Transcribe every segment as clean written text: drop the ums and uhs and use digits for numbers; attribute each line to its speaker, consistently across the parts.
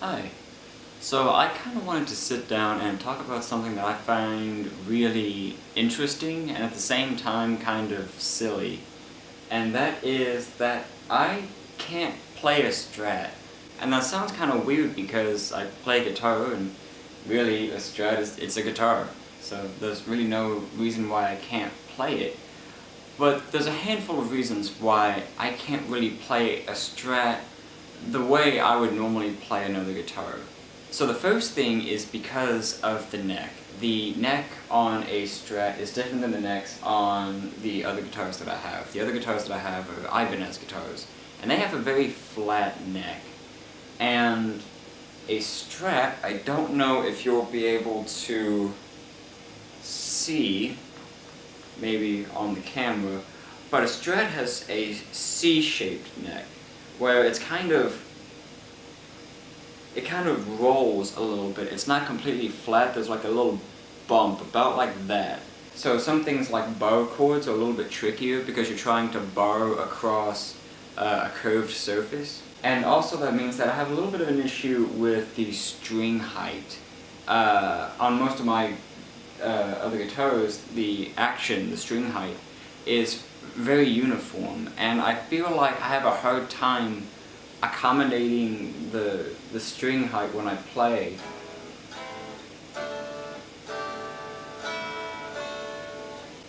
Speaker 1: Hi. So I kind of wanted to sit down and talk about something that I find really interesting and at the same time kind of silly. And that is that I can't play a Strat. And that sounds kind of weird because I play guitar and really a Strat it's a guitar. So there's really no reason why I can't play it. But there's a handful of reasons why I can't really play a Strat the way I would normally play another guitar. So the first thing is because of the neck. The neck on a Strat is different than the necks on the other guitars that I have. The other guitars that I have are Ibanez guitars, and they have a very flat neck. And a Strat, I don't know if you'll be able to see, maybe on the camera, but a Strat has a C-shaped neck, where it kind of rolls a little bit. It's not completely flat, there's like a little bump, about like that. So some things like bar chords are a little bit trickier because you're trying to bar across a curved surface. And also that means that I have a little bit of an issue with the string height. On most of my other guitars, the string height, is very uniform, and I feel like I have a hard time accommodating the string height when I play.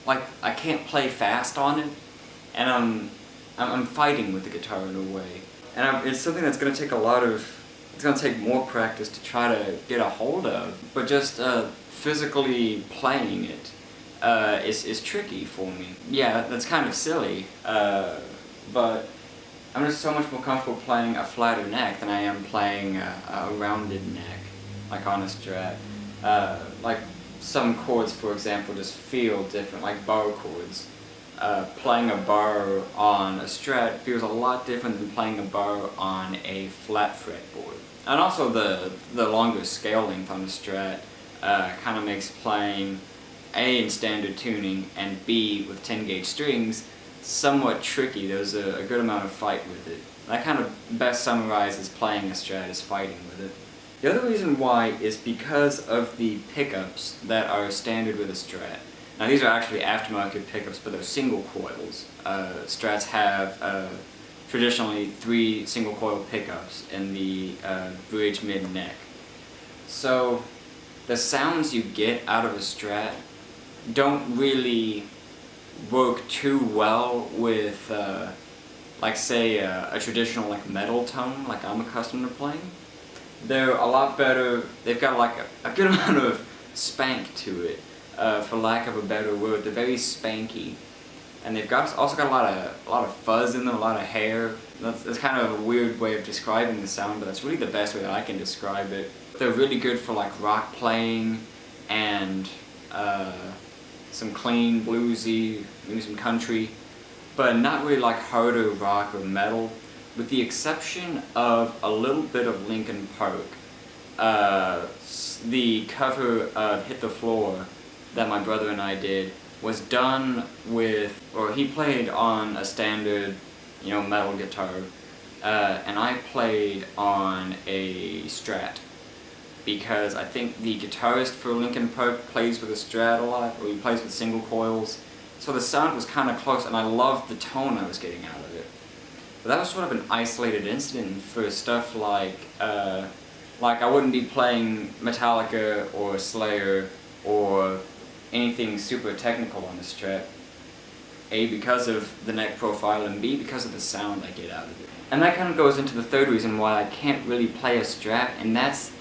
Speaker 1: Like, I can't play fast on it, and I'm fighting with the guitar in a way. And it's something that's going to take it's going to take more practice to try to get a hold of, but just physically playing it is tricky for me. Yeah, that's kind of silly, but I'm just so much more comfortable playing a flatter neck than I am playing a rounded neck, like on a Strat. Like some chords, for example, just feel different, like bar chords. Playing a bar on a Strat feels a lot different than playing a bar on a flat fretboard. And also the longer scale length on the Strat kind of makes playing A in standard tuning and B with 10 gauge strings somewhat tricky. There's a good amount of fight with it. That kind of best summarizes playing a Strat as fighting with it. The other reason why is because of the pickups that are standard with a Strat. Now these are actually aftermarket pickups, but they're single coils. Strats have traditionally 3 single coil pickups in the bridge mid-neck. So the sounds you get out of a Strat don't really work too well with, like say, a traditional like metal tone like I'm accustomed to playing. They're a lot better. They've got like a good amount of spank to it, for lack of a better word. They're very spanky, and they've also got a lot of fuzz in them, a lot of hair. That's kind of a weird way of describing the sound, but that's really the best way that I can describe it. They're really good for like rock playing and some clean bluesy, maybe some country, but not really like harder rock or metal, with the exception of a little bit of Linkin Park. The cover of Hit the Floor that my brother and I did was done with, or he played on a standard, metal guitar, and I played on a Strat, because I think the guitarist for Linkin Park plays with a Strat a lot, or he plays with single coils, so the sound was kind of close, and I loved the tone I was getting out of it. But that was sort of an isolated incident for stuff like I wouldn't be playing Metallica or Slayer or anything super technical on the Strat. A, because of the neck profile, and B, because of the sound I get out of it. And that kind of goes into the third reason why I can't really play a Strat, and that's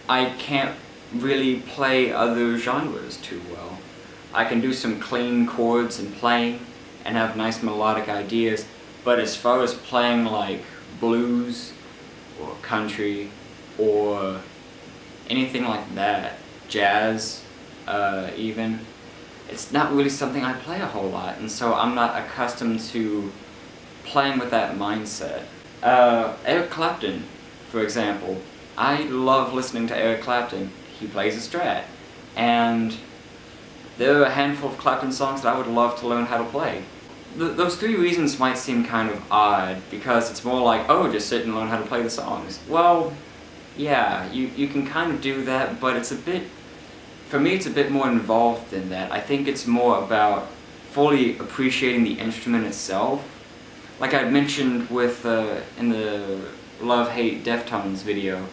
Speaker 1: I can't really play other genres too well. I can do some clean chords and playing and have nice melodic ideas, but as far as playing like blues or country or anything like that, jazz even, it's not really something I play a whole lot, and so I'm not accustomed to playing with that mindset. Eric Clapton, for example. I love listening to Eric Clapton. He plays a Strat, and there are a handful of Clapton songs that I would love to learn how to play. Those 3 reasons might seem kind of odd, because it's more like, oh, just sit and learn how to play the songs. Well, yeah, you can kind of do that, but it's a bit, for me it's a bit more involved than that. I think it's more about fully appreciating the instrument itself. Like I mentioned with in the Love Hate Deftones video,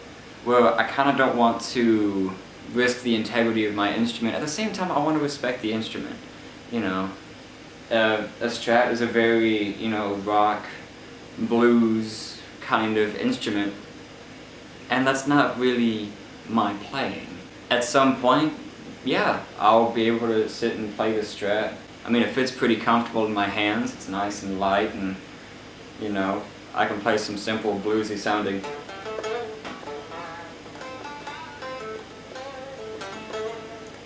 Speaker 1: where I kind of don't want to risk the integrity of my instrument. At the same time, I want to respect the instrument. You know, a Strat is a very, you know, rock, blues kind of instrument, and that's not really my playing. At some point, yeah, I'll be able to sit and play the Strat. I mean, it fits pretty comfortable in my hands. It's nice and light, and you know, I can play some simple bluesy sounding.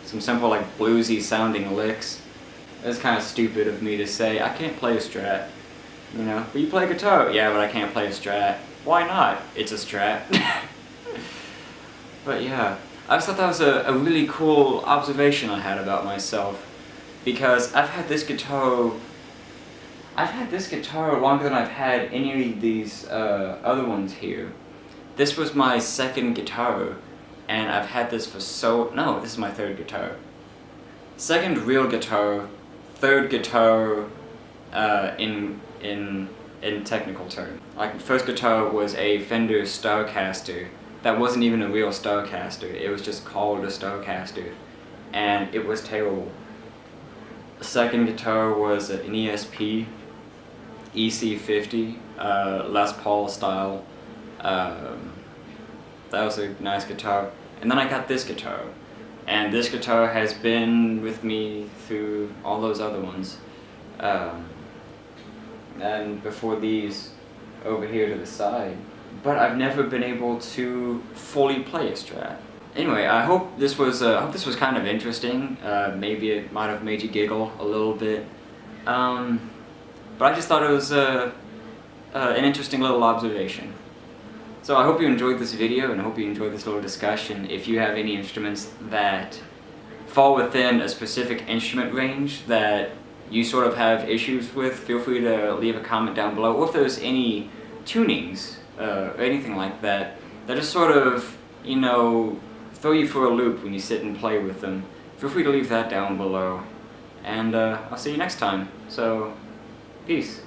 Speaker 1: Some simple like bluesy sounding licks. It's kind of stupid of me to say, I can't play a Strat, you know, but you play guitar. Yeah, but I can't play a Strat. Why not? It's a Strat. But yeah, I just thought that was a really cool observation I had about myself, because I've had this guitar longer than I've had any of these other ones here. This was my second guitar, and I've had this for no, this is my third guitar. Second real guitar, third guitar in technical term. Like, first guitar was a Fender Stratocaster. That wasn't even a real Stratocaster, it was just called a Stratocaster, and it was terrible. The second guitar was an ESP EC50, Les Paul style. That was a nice guitar. And then I got this guitar, and this guitar has been with me through all those other ones. And before these, over here to the side. But I've never been able to fully play a Strat. Anyway, I hope this was kind of interesting. Maybe it might have made you giggle a little bit. But I just thought it was an interesting little observation. So I hope you enjoyed this video, and I hope you enjoyed this little discussion. If you have any instruments that fall within a specific instrument range that you sort of have issues with, feel free to leave a comment down below. Or if there's any tunings or anything like that that just sort of, you know, throw you for a loop when you sit and play with them, feel free to leave that down below. And I'll see you next time. So, peace.